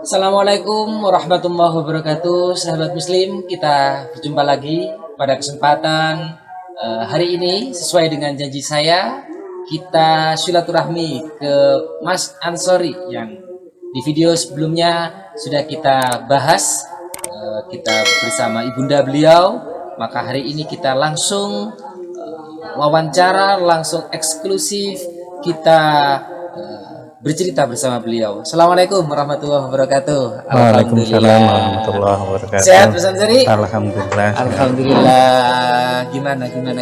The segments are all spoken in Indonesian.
Assalamualaikum warahmatullahi wabarakatuh, sahabat muslim. Kita berjumpa lagi pada kesempatan hari ini. Sesuai dengan janji saya, kita silaturahmi ke Mas Ansori yang di video sebelumnya sudah kita bahas. Kita bersama ibunda beliau. Maka hari ini kita langsung wawancara, langsung eksklusif kita bercerita bersama beliau. Assalamualaikum warahmatullahi wabarakatuh. Waalaikumsalam warahmatullahi wabarakatuh. Sehat Mas Ansori? Alhamdulillah. Alhamdulillah.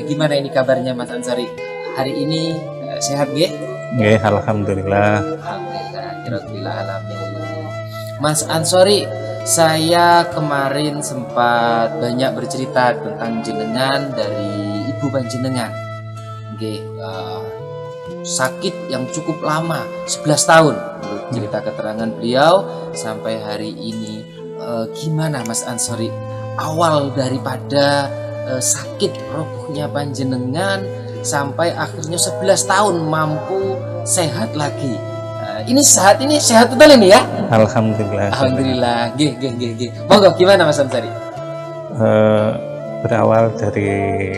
Gimana ini kabarnya Mas Ansori? Hari ini sehat nggih? Nggih, alhamdulillah. Alhamdulillah, alamin. Mas Ansori, saya kemarin sempat banyak bercerita tentang jenengan dari ibu panjenengan. Nggih, sakit yang cukup lama, 11 tahun menurut cerita keterangan beliau sampai hari ini. Gimana Mas Ansori awal daripada sakit robohnya panjenengan sampai akhirnya 11 tahun mampu sehat lagi? Ini sehat betul ini ya? Alhamdulillah. Alhamdulillah. Gih. Monggo, gimana Mas Ansori? Berawal dari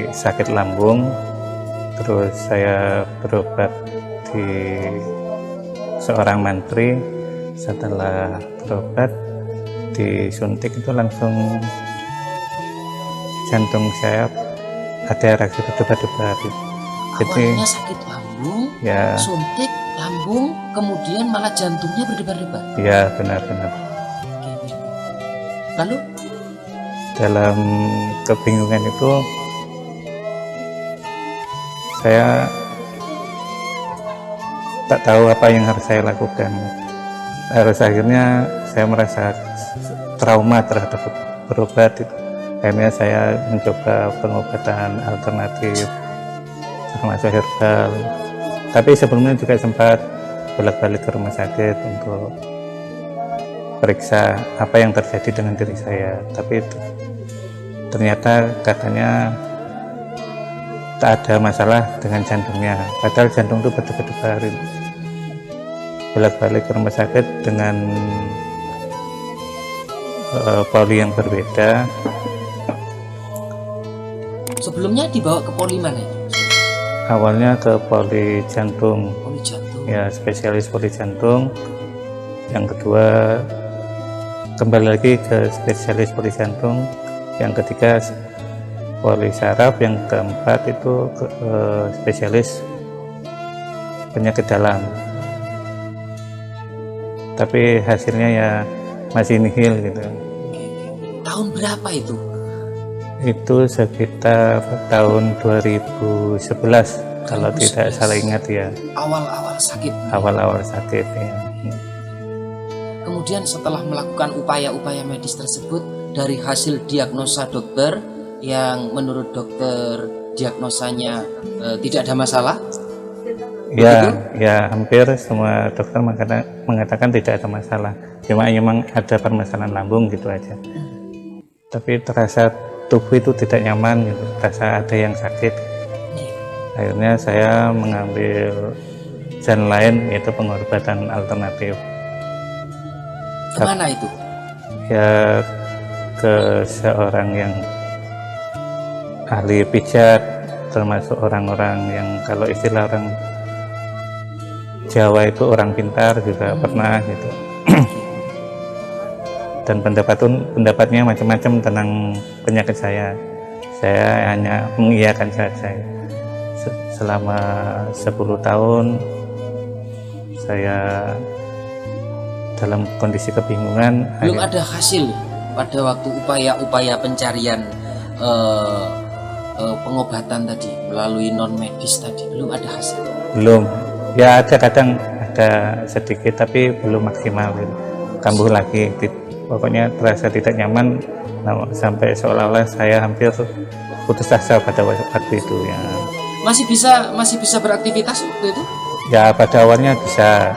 sakit lambung, terus saya berobat di seorang mantri. Setelah berobat disuntik itu langsung jantung saya ada reaksi berdebar-debar. Awalnya sakit lambung, ya, suntik lambung, kemudian malah jantungnya berdebar-debar. Ya, benar-benar. Lalu dalam kebingungan itu saya tak tahu apa yang harus saya lakukan. Akhirnya saya merasa trauma terhadap berobat itu. Akhirnya saya mencoba pengobatan alternatif termasuk herbal. Tapi sebelumnya juga sempat bolak-balik ke rumah sakit untuk periksa apa yang terjadi dengan diri saya. Tapi ternyata katanya tak ada masalah dengan jantungnya, padahal jantung itu berdebar-debar. Bolak-balik ke rumah sakit dengan poli yang berbeda. Sebelumnya dibawa ke poli mana? Awalnya ke poli jantung. Poli jantung. Ya, spesialis poli jantung. Yang kedua kembali lagi ke spesialis poli jantung. Yang ketiga poli saraf, yang keempat itu spesialis penyakit dalam. Tapi hasilnya ya masih nihil gitu. Tahun berapa itu? Itu sekitar tahun 2011 kalau tidak salah ingat ya. Awal-awal sakit. Awal-awal sakit ya. Kemudian setelah melakukan upaya-upaya medis tersebut, dari hasil diagnosa dokter yang menurut dokter diagnosanya tidak ada masalah? Ya, hampir semua dokter mengatakan tidak ada masalah. Cuma memang ada permasalahan lambung gitu aja. Tapi terasa tubuh itu tidak nyaman gitu, terasa ada yang sakit. Akhirnya saya mengambil jalan lain, yaitu pengobatan alternatif. Kemana itu? Ya, ke seorang yang ahli pijat, termasuk orang-orang yang kalau istilah orang Jawa itu orang pintar juga pernah gitu. Dan pendapatnya macam-macam tentang penyakit saya. Saya hanya mengiyakan saja. Selama 10 tahun saya dalam kondisi kebingungan. Belum ada hasil pada waktu upaya pencarian pengobatan tadi melalui non medis tadi, belum ada hasil? Belum. Ya, kadang ada sedikit tapi belum maksimal gitu. Kambuh lagi, pokoknya terasa tidak nyaman, sampai seolah-olah saya hampir putus asa pada waktu itu ya. Masih bisa beraktivitas waktu itu? Ya, pada awalnya bisa,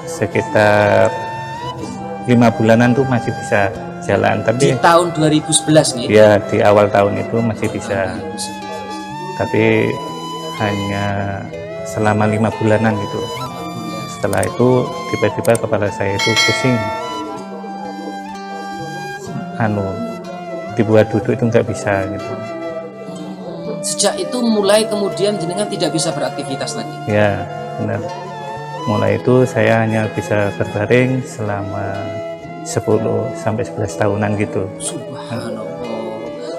sekitar 5 bulanan tuh masih bisa jalan, tapi di tahun 2011 nih? Ya, di awal tahun itu masih bisa, tapi hanya selama 5 bulanan gitu. Setelah itu tiba-tiba kepala saya itu pusing, dibuat duduk itu nggak bisa gitu. Sejak itu mulai kemudian jenengan tidak bisa beraktivitas lagi. Ya benar. Mulai itu saya hanya bisa berbaring selama 10 sampai 11 tahunan gitu. Subhanallah.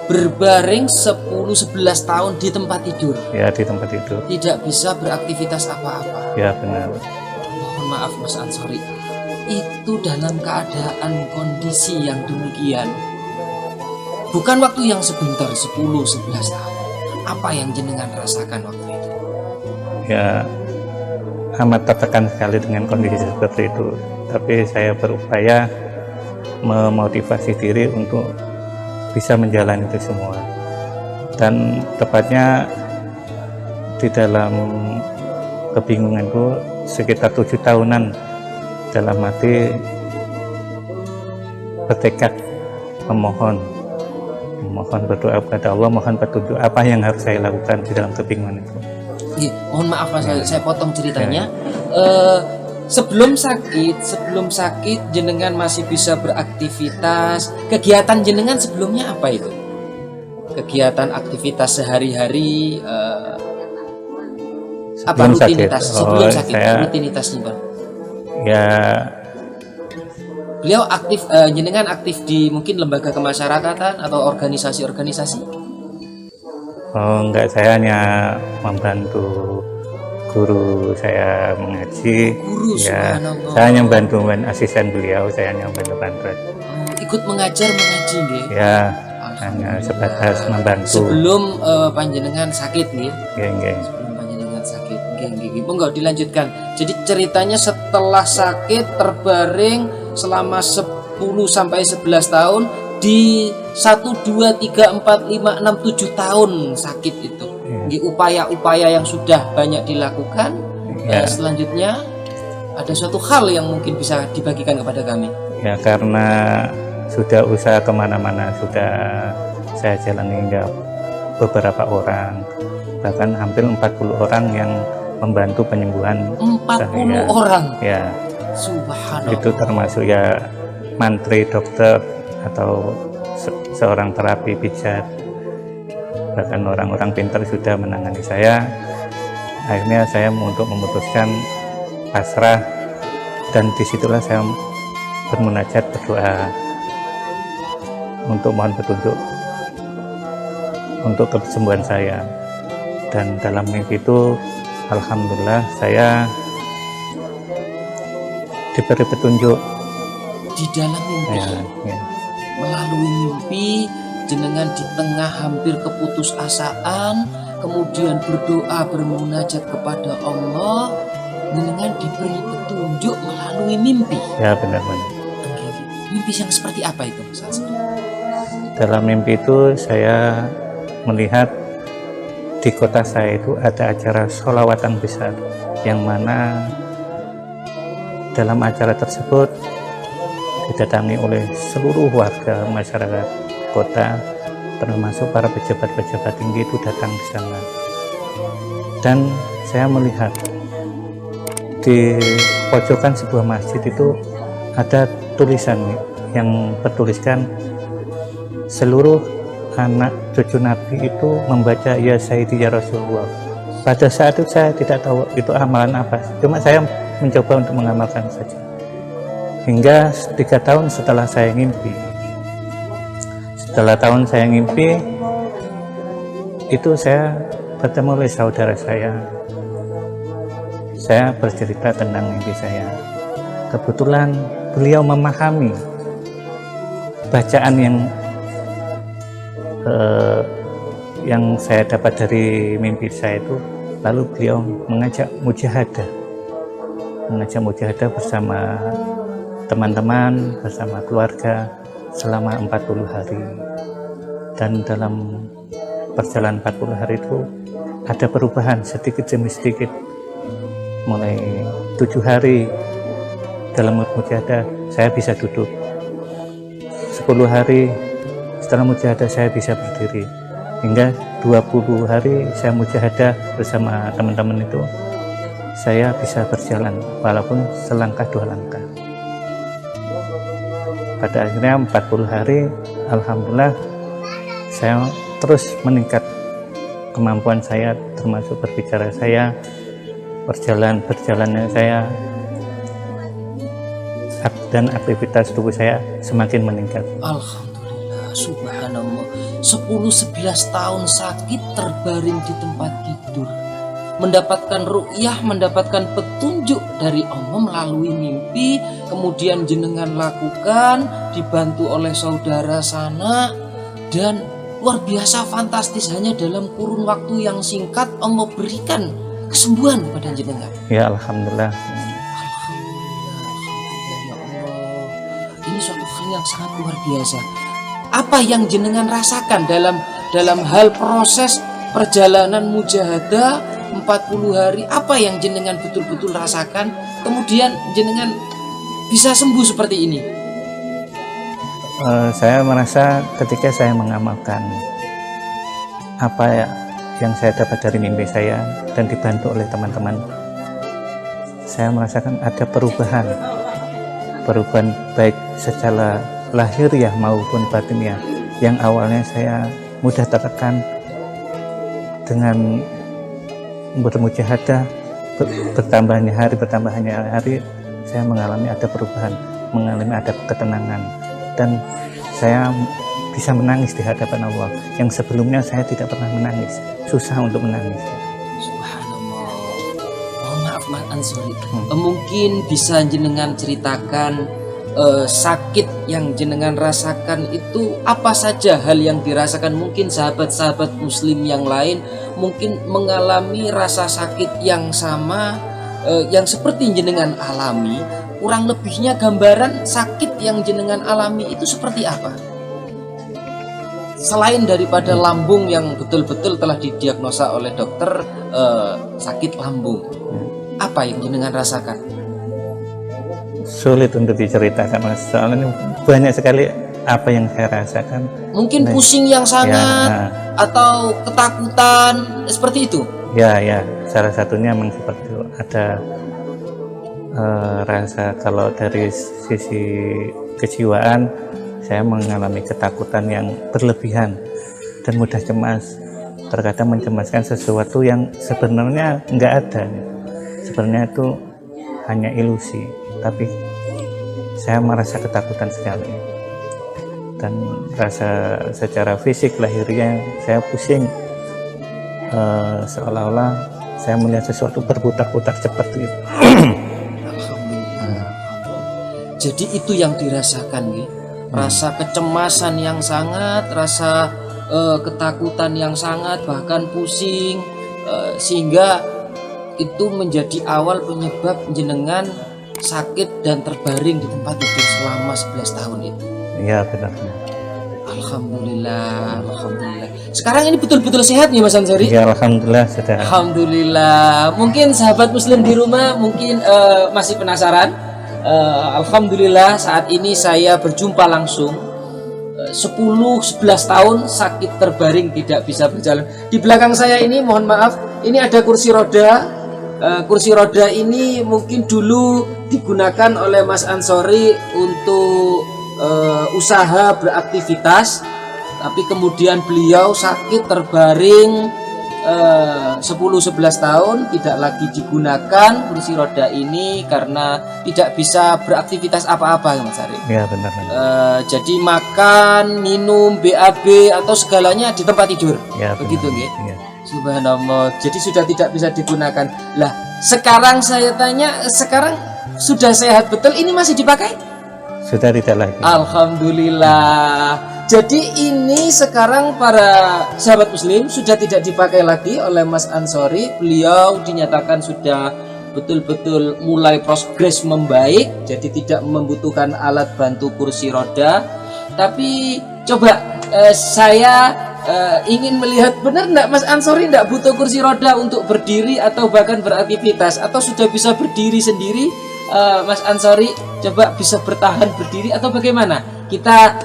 Berbaring 10-11 tahun di tempat tidur. Ya di tempat itu. Tidak bisa beraktivitas apa-apa. Ya benar. Mohon maaf Mas Ansori. Itu dalam keadaan kondisi yang demikian. Bukan waktu yang sebentar 10-11 tahun. Apa yang jenengan rasakan waktu itu? Ya amat tertekan sekali dengan kondisi seperti itu. Tapi saya berupaya memotivasi diri untuk bisa menjalani itu semua. Dan tepatnya di dalam kebingunganku sekitar 7 tahunan dalam hati bertekad memohon berdoa kepada Allah, mohon petunjuk apa yang harus saya lakukan di dalam kebingungan itu. Mohon maaf Mas, saya potong ceritanya. Sebelum sakit jenengan masih bisa beraktivitas. Kegiatan jenengan sebelumnya apa itu? Kegiatan aktivitas sehari-hari, apa Sebelum rutinitas sakit. sebelum sakit? Saya, Rutinitasnya Bang. ya Beliau aktif, jenengan aktif di mungkin lembaga kemasyarakatan atau organisasi-organisasi? enggak, saya hanya membantu guru saya mengaji. Guru, Ya, subhanallah. saya hanya membantu asisten beliau, saya hanya membantu. Ikut mengajar mengaji nggih? Ya, hanya sebatas membantu. Sebelum panjenengan sakit nggih? Nggih. Sebelum panjenengan sakit nggih. Monggo dilanjutkan. Jadi ceritanya setelah sakit terbaring selama 10 sampai 11 tahun di 1 2 3 4 5 6 7 tahun sakit itu. Nggih, upaya-upaya yang sudah banyak dilakukan. Ya. Selanjutnya ada suatu hal yang mungkin bisa dibagikan kepada kami. Ya, karena sudah usaha kemana-mana, sudah saya jalani hingga beberapa orang, bahkan hampir 40 orang yang membantu penyembuhan 40 saya. orang. Ya, Subhanallah. itu termasuk ya mantri, dokter, atau seorang terapi pijat, bahkan orang-orang pintar sudah menangani saya. Akhirnya saya untuk memutuskan pasrah, dan disitulah saya bermunajat, berdoa untuk mohon petunjuk untuk kesembuhan saya. Dan dalam mimpi itu alhamdulillah saya diberi petunjuk Di dalam mimpi, ya. melalui mimpi jenengan di tengah hampir keputusasaan, kemudian berdoa bermunajat kepada Allah, jenengan diberi petunjuk melalui mimpi. Ya, benar-benar. Mimpi yang seperti apa itu Mas Ansori? Dalam mimpi itu saya melihat di kota saya itu ada acara sholawatan besar, yang mana dalam acara tersebut didatangi oleh seluruh warga masyarakat kota, termasuk para pejabat-pejabat tinggi itu datang di sana. Dan saya melihat di pojokan sebuah masjid itu ada tulisan yang bertuliskan, seluruh anak cucu Nabi itu membaca ya Sayyidi ya Rasulullah. Pada saat itu saya tidak tahu itu amalan apa, cuma saya mencoba untuk mengamalkan saja. Hingga 3 tahun setelah saya ngimpi, itu saya bertemu oleh saudara saya. Saya bercerita tentang mimpi saya. Kebetulan beliau memahami bacaan yang saya dapat dari mimpi saya itu. Lalu beliau mengajak mujahadah bersama teman-teman, bersama keluarga selama 40 hari. Dan dalam perjalanan 40 hari itu ada perubahan sedikit demi sedikit. Mulai 7 hari dalam mujahadah saya bisa duduk, 10 hari setelah mujahadah saya bisa berdiri, hingga 20 hari saya mujahadah bersama teman-teman itu, saya bisa berjalan walaupun selangkah dua langkah. Pada akhirnya 40 hari, alhamdulillah saya terus meningkat kemampuan saya, termasuk berbicara saya, berjalannya saya, dan aktivitas tubuh saya semakin meningkat. Alhamdulillah, subhanallah. 10-11 tahun sakit terbaring di tempat tidur, mendapatkan ru'yah, mendapatkan petunjuk dari Allah melalui mimpi, kemudian jenengan lakukan, dibantu oleh saudara sana, dan luar biasa fantastis, hanya dalam kurun waktu yang singkat Allah berikan kesembuhan kepada jenengan. Ya alhamdulillah. Ini suatu hal yang sangat luar biasa. Apa yang jenengan rasakan dalam hal proses perjalanan mujahadah 40 hari? Apa yang jenengan betul-betul rasakan, kemudian jenengan bisa sembuh seperti ini? Saya merasa ketika saya mengamalkan apa yang saya dapat dari mimpi saya dan dibantu oleh teman-teman, saya merasakan ada perubahan baik secara lahiriah maupun batiniah. Yang awalnya saya mudah tertekan, dengan bermujahadah bertambahnya hari saya mengalami ada perubahan, mengalami ada ketenangan, dan saya bisa menangis di hadapan Allah yang sebelumnya saya tidak pernah menangis, susah untuk menangis. Subhanallah. Oh, maaf Mas Ansori, mungkin bisa jenengan ceritakan sakit yang jenengan rasakan itu apa saja hal yang dirasakan? Mungkin sahabat-sahabat muslim yang lain mungkin mengalami rasa sakit yang sama, yang seperti jenengan alami. Kurang lebihnya gambaran sakit yang jenengan alami itu seperti apa? Selain daripada lambung yang betul-betul telah didiagnosa oleh dokter sakit lambung, apa yang jenengan rasakan? Sulit untuk diceritakan Mas, soalnya banyak sekali apa yang saya rasakan. Mungkin pusing yang sangat atau ketakutan seperti itu. Ya, salah satunya memang seperti itu. Ada rasa, kalau dari sisi kejiwaan saya mengalami ketakutan yang berlebihan dan mudah cemas. Terkadang mencemaskan sesuatu yang sebenarnya nggak ada. Sebenarnya itu hanya ilusi, tapi saya merasa ketakutan sekali. Dan rasa secara fisik lahirnya saya pusing, seolah-olah saya melihat sesuatu berputar-putar seperti itu. Alhamdulillah. Jadi itu yang dirasakan ya? Rasa kecemasan yang sangat, rasa ketakutan yang sangat, bahkan pusing, sehingga itu menjadi awal penyebab jenengan sakit dan terbaring di tempat tidur selama 11 tahun itu. Iya benar. Alhamdulillah. Sekarang ini betul-betul sehat nih Mas Ansori? Ya alhamdulillah sudah. Alhamdulillah. Mungkin sahabat muslim di rumah mungkin masih penasaran. Alhamdulillah saat ini saya berjumpa langsung 10-11 tahun sakit terbaring tidak bisa berjalan. Di belakang saya ini mohon maaf, ini ada kursi roda. Kursi roda ini mungkin dulu digunakan oleh Mas Ansori untuk usaha beraktivitas, tapi kemudian beliau sakit terbaring 10-11 tahun tidak lagi digunakan kursi roda ini karena tidak bisa beraktivitas apa-apa ya Mas Ari. Iya benar. Jadi makan, minum, BAB atau segalanya di tempat tidur. Ya, begitu nggih. Ya. Subhanallah. Jadi sudah tidak bisa digunakan. Lah, sekarang saya tanya, sekarang sudah sehat betul, ini masih dipakai? Sudah tidak lagi. Alhamdulillah. Jadi ini sekarang para sahabat muslim sudah tidak dipakai lagi oleh Mas Ansori. Beliau dinyatakan sudah betul-betul mulai progres membaik, jadi tidak membutuhkan alat bantu kursi roda. Tapi coba saya ingin melihat, benar enggak Mas Ansori enggak butuh kursi roda untuk berdiri atau bahkan beraktivitas, atau sudah bisa berdiri sendiri? Mas Ansori coba bisa bertahan berdiri atau bagaimana? Kita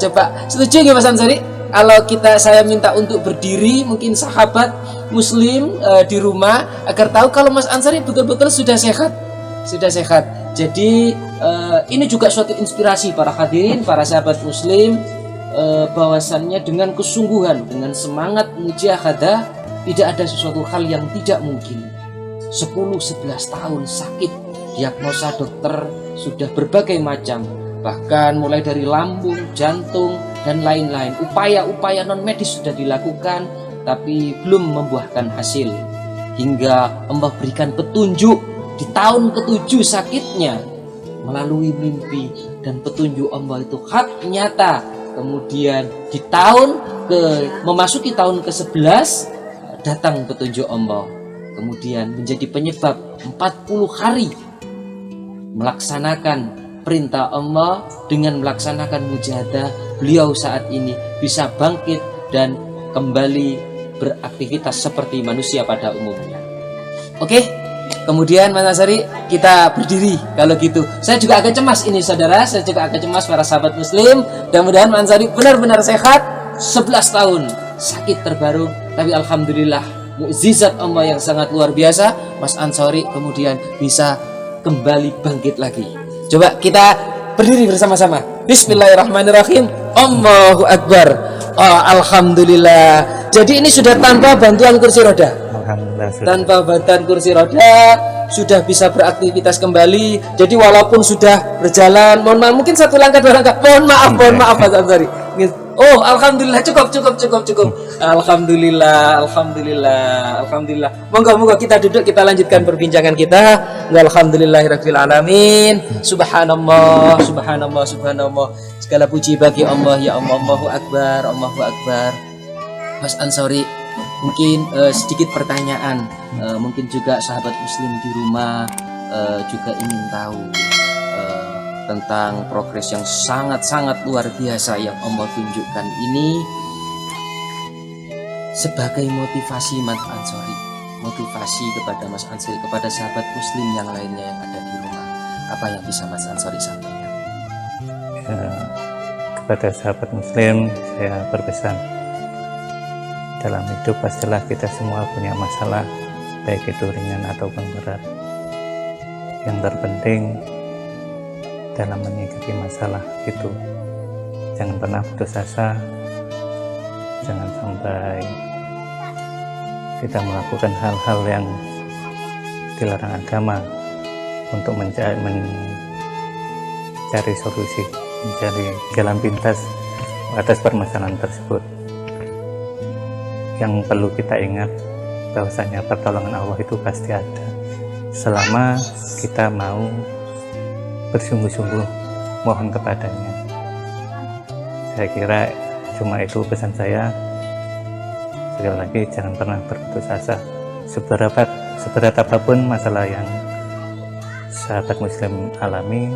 coba setuju nggak Mas Ansori? Kalau saya minta untuk berdiri, mungkin sahabat muslim di rumah agar tahu kalau Mas Ansari betul-betul sudah sehat. Sudah sehat. Jadi ini juga suatu inspirasi para hadirin, para sahabat muslim, bahwasannya dengan kesungguhan, dengan semangat mujahadah, tidak ada sesuatu hal yang tidak mungkin. 10-11 tahun sakit, diagnosa dokter sudah berbagai macam, bahkan mulai dari lambung, jantung, dan lain-lain. Upaya-upaya non medis sudah dilakukan, tapi belum membuahkan hasil. Hingga Allah berikan petunjuk di tahun ke-7 sakitnya, melalui mimpi, dan petunjuk Allah itu hak nyata. Kemudian di memasuki tahun ke-11 datang petunjuk Allah, kemudian menjadi penyebab 40 hari melaksanakan perintah Allah. Dengan melaksanakan mujahadah, beliau saat ini bisa bangkit dan kembali beraktivitas seperti manusia pada umumnya. Oke, kemudian Mas Ansari, kita berdiri kalau gitu. Saya juga agak cemas ini saudara, saya juga agak cemas para sahabat muslim. Mudah-mudahan Mas Ansari benar-benar sehat. 11 tahun sakit terbaru, tapi alhamdulillah mukjizat Allah yang sangat luar biasa, Mas Ansari kemudian bisa kembali bangkit lagi. Coba kita berdiri bersama-sama. Bismillahirrahmanirrahim. Allahu Akbar. Oh, alhamdulillah. Jadi ini sudah tanpa bantuan kursi roda. Alhamdulillah sudah. Tanpa bantuan kursi roda sudah bisa beraktivitas kembali. Jadi walaupun sudah berjalan, mohon maaf, mungkin satu langkah dua langkah. Mohon maaf Mas Ansari. Oh, alhamdulillah, cukup. Alhamdulillah. Moga kita duduk, kita lanjutkan perbincangan kita. Alhamdulillahirabbil alamin. Subhanallah. Segala puji bagi Allah, ya Allah. Allahu Akbar. Mas Ansari, mungkin sedikit pertanyaan, mungkin juga sahabat muslim di rumah juga ingin tahu tentang progres yang sangat-sangat luar biasa yang Allah tunjukkan ini sebagai motivasi Mas Ansari, motivasi kepada Mas Ansari, kepada sahabat muslim yang lainnya yang ada di rumah. Apa yang bisa Mas Ansari sampaikan? Kepada sahabat muslim saya berpesan, dalam hidup pastilah kita semua punya masalah, baik itu ringan ataupun berat. Yang terpenting dalam menyikapi masalah itu, jangan pernah putus asa, jangan sampai kita melakukan hal-hal yang dilarang agama untuk mencari solusi, mencari jalan pintas atas permasalahan tersebut. Yang perlu kita ingat bahwasanya pertolongan Allah itu pasti ada selama kita mau bersungguh-sungguh mohon kepadanya. Saya kira cuma itu pesan saya. Sekali lagi, jangan pernah berputus asa. Seberat apapun masalah yang sahabat muslim alami,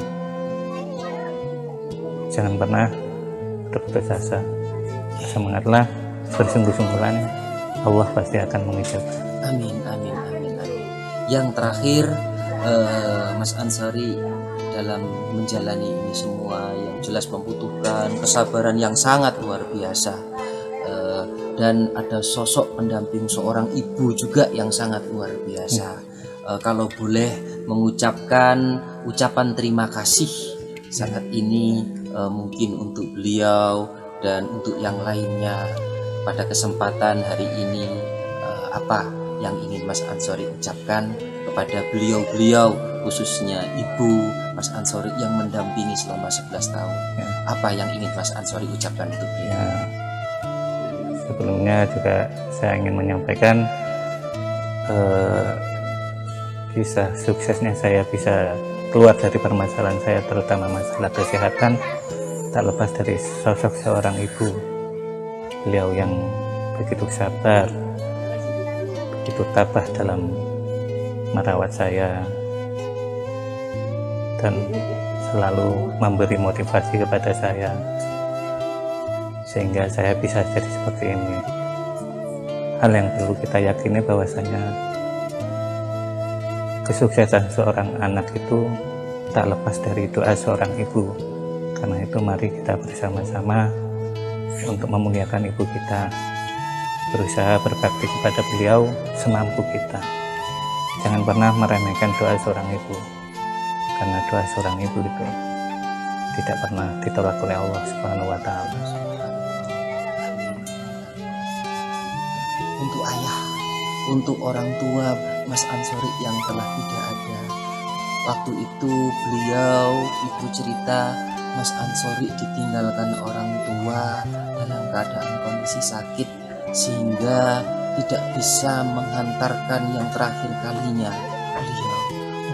jangan pernah berputus asa. Semangatlah, bersungguh-sungguhlah, Allah pasti akan mengijab. Amin. Yang terakhir, Mas Ansari dalam menjalani ini semua yang jelas membutuhkan kesabaran yang sangat luar biasa, dan ada sosok pendamping seorang ibu juga yang sangat luar biasa. Kalau boleh mengucapkan ucapan terima kasih saat ini, mungkin untuk beliau dan untuk yang lainnya pada kesempatan hari ini, apa yang ingin Mas Ansari ucapkan kepada beliau-beliau, khususnya Ibu Mas Ansari yang mendampingi selama 11 tahun. Apa yang ingin Mas Ansari ucapkan untuk beliau? Sebelumnya juga saya ingin menyampaikan kisah suksesnya saya bisa keluar dari permasalahan saya, terutama masalah kesehatan, tak lepas dari sosok seorang ibu. Beliau yang begitu sabar, begitu tabah dalam merawat saya, dan selalu memberi motivasi kepada saya sehingga saya bisa jadi seperti ini. Hal yang perlu kita yakini bahwasanya kesuksesan seorang anak itu tak lepas dari doa seorang ibu. Karena itu mari kita bersama-sama untuk memuliakan ibu kita, berusaha berbakti kepada beliau semampu kita. Jangan pernah meremehkan doa seorang ibu, karena doa seorang ibu itu tidak pernah ditolak oleh Allah Subhanahu wa Ta'ala. Untuk ayah, untuk orang tua Mas Ansori yang telah tidak ada, waktu itu beliau, ibu cerita, Mas Ansori ditinggalkan orang tua dalam keadaan kondisi sakit sehingga tidak bisa menghantarkan yang terakhir kalinya beliau.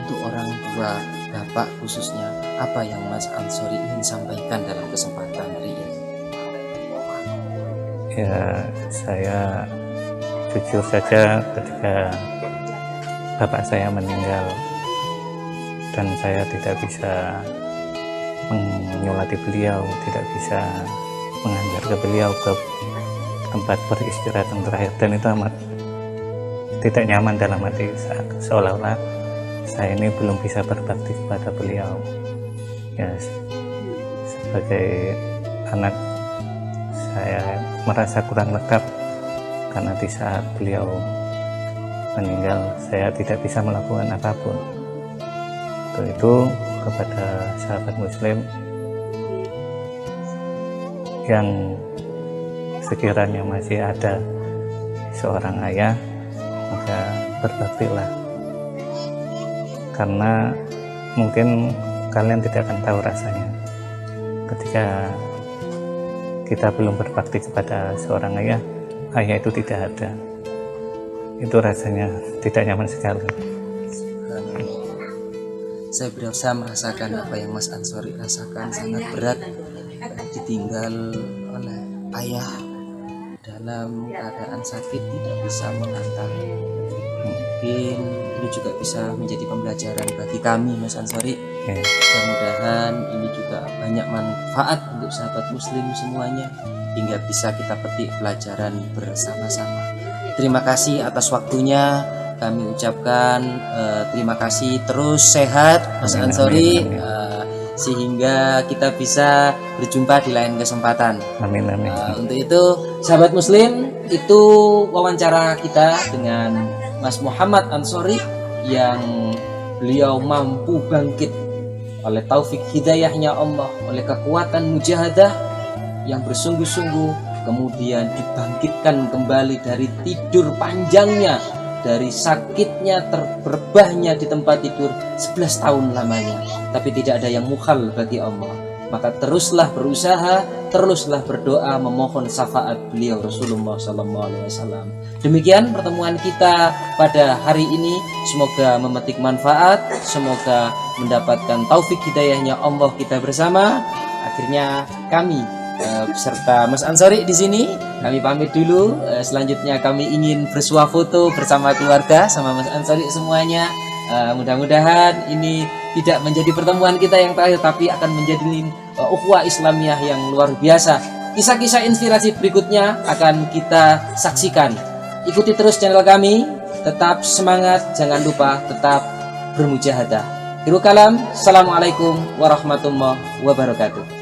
Untuk orang tua, bapak khususnya, apa yang Mas Ansori ingin sampaikan dalam kesempatan hari ini? Ya, saya jujur saja ketika bapak saya meninggal dan saya tidak bisa menyolati beliau, tidak bisa mengantar ke beliau ke tempat peristirahatan terakhir, dan itu amat tidak nyaman dalam hati, seolah-olah saya ini belum bisa berbakti kepada beliau. Ya, sebagai anak saya merasa kurang lengkap karena di saat beliau meninggal saya tidak bisa melakukan apapun. Untuk itu kepada sahabat muslim yang sekiranya masih ada seorang ayah, maka berbaktilah, karena mungkin kalian tidak akan tahu rasanya ketika kita belum berbakti kepada seorang ayah itu tidak ada. Itu rasanya tidak nyaman sekali. Saya berusaha merasakan apa yang Mas Ansori rasakan, sangat berat ditinggal oleh ayah dalam keadaan sakit, tidak bisa mengantar. Mungkin ini juga bisa menjadi pembelajaran bagi kami, Mas Ansori. Mudah-mudahan ini juga banyak manfaat untuk sahabat muslim semuanya, hingga bisa kita petik pelajaran bersama-sama. Terima kasih atas waktunya. Kami ucapkan terima kasih, terus sehat Mas Ansori, sehingga kita bisa berjumpa di lain kesempatan. Amin, amin. Untuk itu sahabat muslim, itu wawancara kita dengan Mas Muhammad Ansori yang beliau mampu bangkit oleh taufik hidayahnya Allah, oleh kekuatan mujahadah yang bersungguh-sungguh, kemudian dibangkitkan kembali dari tidur panjangnya, dari sakitnya, terberbahnya di tempat tidur 11 tahun lamanya, tapi tidak ada yang mukhal bagi Allah. Maka teruslah berusaha, teruslah berdoa memohon syafaat beliau Rasulullah SAW. Demikian pertemuan kita pada hari ini. Semoga memetik manfaat, semoga mendapatkan taufik hidayahnya Allah kita bersama. Akhirnya kami beserta Mas Ansori di sini, kami pamit dulu. Selanjutnya kami ingin bersuah foto bersama keluarga sama Mas Ansori semuanya. Mudah-mudahan ini tidak menjadi pertemuan kita yang terakhir, tapi akan menjadi ukhuwah Islamiyah yang luar biasa. Kisah-kisah inspirasi berikutnya akan kita saksikan. Ikuti terus channel kami, tetap semangat, jangan lupa tetap bermujahadah. Akhirul kalam, assalamualaikum warahmatullahi wabarakatuh.